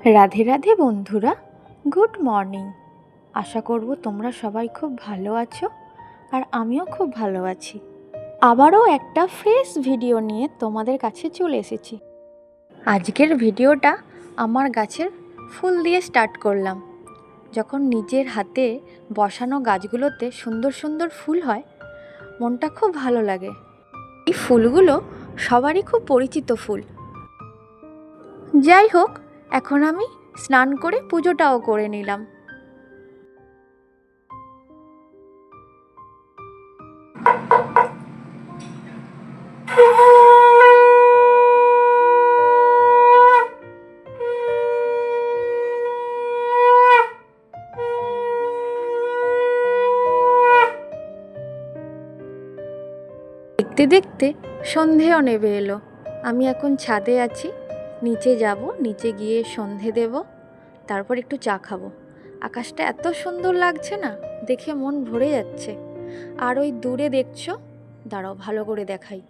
রাধে রাধে বন্ধুরা, good morning. আশা করব তোমরা সবাই খুব ভালো আছো, আর আমিও খুব ভালো আছি। আবারও একটা ফ্রেশ ভিডিও নিয়ে তোমাদের কাছে চলে এসেছি। আজকের ভিডিওটা আমার গাছের ফুল দিয়ে স্টার্ট করলাম। যখন নিজের হাতে বসানো গাছগুলোতে সুন্দর সুন্দর ফুল হয়, মনটা খুব ভালো লাগে। এই ফুলগুলো সবারই খুব পরিচিত ফুল। যাই হোক, এখন আমি স্নান করে পুজোটাও করে নিলাম। দেখতে দেখতে সন্ধেও নেমে এলো। আমি এখন ছাদে আছি, নিচে যাব, নিচে গিয়ে সন্ধে দেব, তারপর একটু চা খাবো। আকাশটা এত সুন্দর লাগছে না, দেখে মন ভরে যাচ্ছে। আর ওই দূরে দেখছো, দাঁড়াও ভালো করে দেখাই।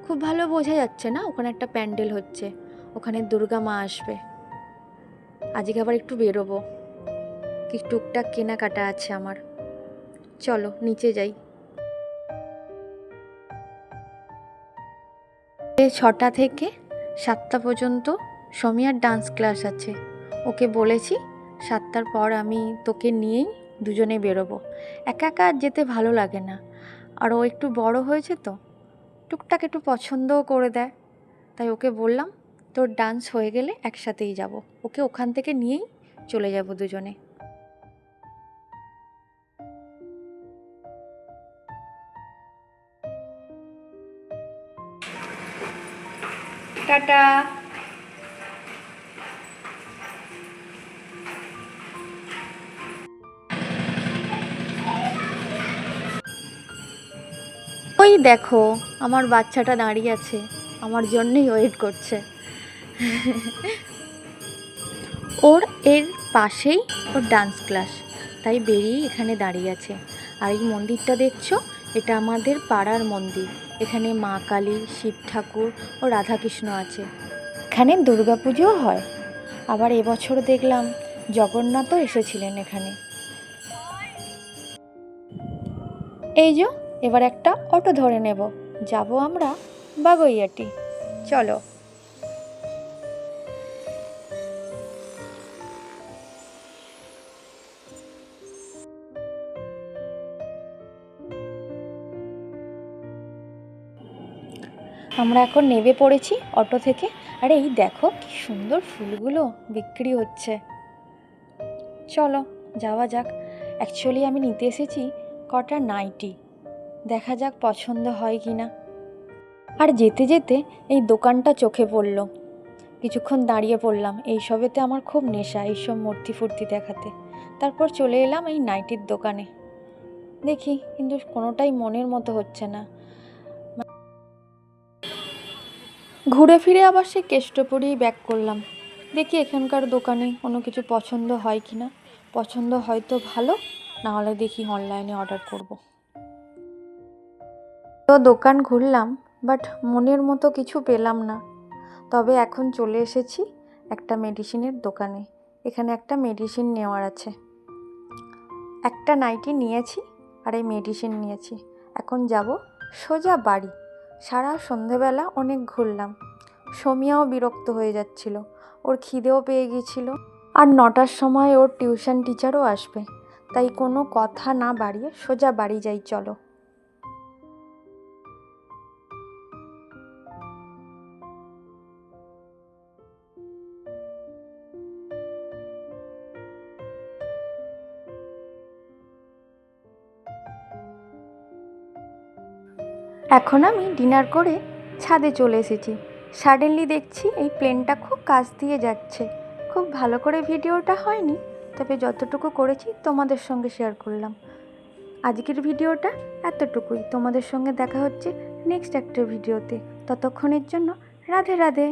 খুব ভালো বোঝা যাচ্ছে না? ওখানে একটা প্যান্ডেল হচ্ছে, ওখানে দুর্গা মা আসবে। আজকে আবার একটু বেরোবো, কি টুকটাক কেনাকাটা আছে আমার। চলো নিচে যাই। 6টা থেকে 7টা পর্যন্ত সমীয়ার ডান্স ক্লাস আছে। ওকে বলেছি 7টার পর আমি তোকে নিয়েই দুজনে বেরোবো। একা একা যেতে ভালো লাগে না, আর ও একটু বড় হয়েছে তো, টুকটাক একটু পছন্দও করে দেয়। তাই ওকে বললাম তোর ডান্স হয়ে গেলে একসাথেই যাব। ওকে ওখান থেকে নিয়েই চলে যাব দুজনে। টাটা। ওই দেখো, আমার বাচ্চাটা দাঁড়িয়ে আছে, আমার জন্যই ওয়েট করছে। ওর এর পাশেই ওর ডান্স ক্লাস, তাই বেরিয়েই এখানে দাঁড়িয়ে আছে। আর এই মন্দিরটা দেখছো, এটা আমাদের পাড়ার মন্দির। এখানে মা কালী, শিব ঠাকুর ও রাধাকৃষ্ণ আছে। এখানে দুর্গাপুজোও হয়। আবার এবছর দেখলাম জগন্নাথও এসেছিলেন এখানে। এই যে এবার একটা অটো ধরে নেব, যাব আমরা বাগুইআটি। চলো। আমরা এখন নেমে পড়েছি অটো থেকে। আরে এই দেখো কি সুন্দর ফুলগুলো বিক্রি হচ্ছে। চলো যাওয়া যাক। অ্যাকচুয়ালি আমি নিতে এসেছি কটা নাইটি, দেখা যাক পছন্দ হয় কি না। আর যেতে যেতে এই দোকানটা চোখে পড়লো, কিছুক্ষণ দাঁড়িয়ে পড়লাম। এইসবেতে আমার খুব নেশা, এইসব মূর্তি ফুর্তি দেখাতে। তারপর চলে এলাম এই নাইটির দোকানে। দেখি কিন্তু কোনোটাই মনের মতো হচ্ছে না। ঘুরে ফিরে আবার সে কেষ্টপুরেই ব্যাক করলাম। দেখি এখানকার দোকানে কোনো কিছু পছন্দ হয় কি না। পছন্দ হয়তো ভালো, নাহলে দেখি অনলাইনে অর্ডার করব। তো দোকান ঘুরলাম, বাট মনের মতো কিছু পেলাম না। তবে এখন চলে এসেছি একটা মেডিসিনের দোকানে। এখানে একটা মেডিসিন নেওয়ার আছে। একটা নাইটি নিয়েছি আর এই মেডিসিন নিয়েছি। এখন যাব সোজা বাড়ি। সারা সন্ধেবেলা অনেক ঘুরলাম। সমীয়াও বিরক্ত হয়ে যাচ্ছিল, ওর খিদেও পেয়ে গিয়েছিল। আর 9টার সময় ওর টিউশন টিচারও আসবে, তাই কোনো কথা না বাড়িয়ে সোজা বাড়ি যাই। চলো। এখন আমি ডিনার করে ছাদে চলে এসেছি। সাডেনলি দেখছি এই প্লেনটা খুব কাছ দিয়ে যাচ্ছে। খুব ভালো করে ভিডিওটা হয়নি, তবে যতটুকু করেছি তোমাদের সঙ্গে শেয়ার করলাম। আজকের ভিডিওটা এতটুকুই। তোমাদের সঙ্গে দেখা হচ্ছে নেক্সট একটা ভিডিওতে। ততক্ষণের জন্য রাধে রাধে।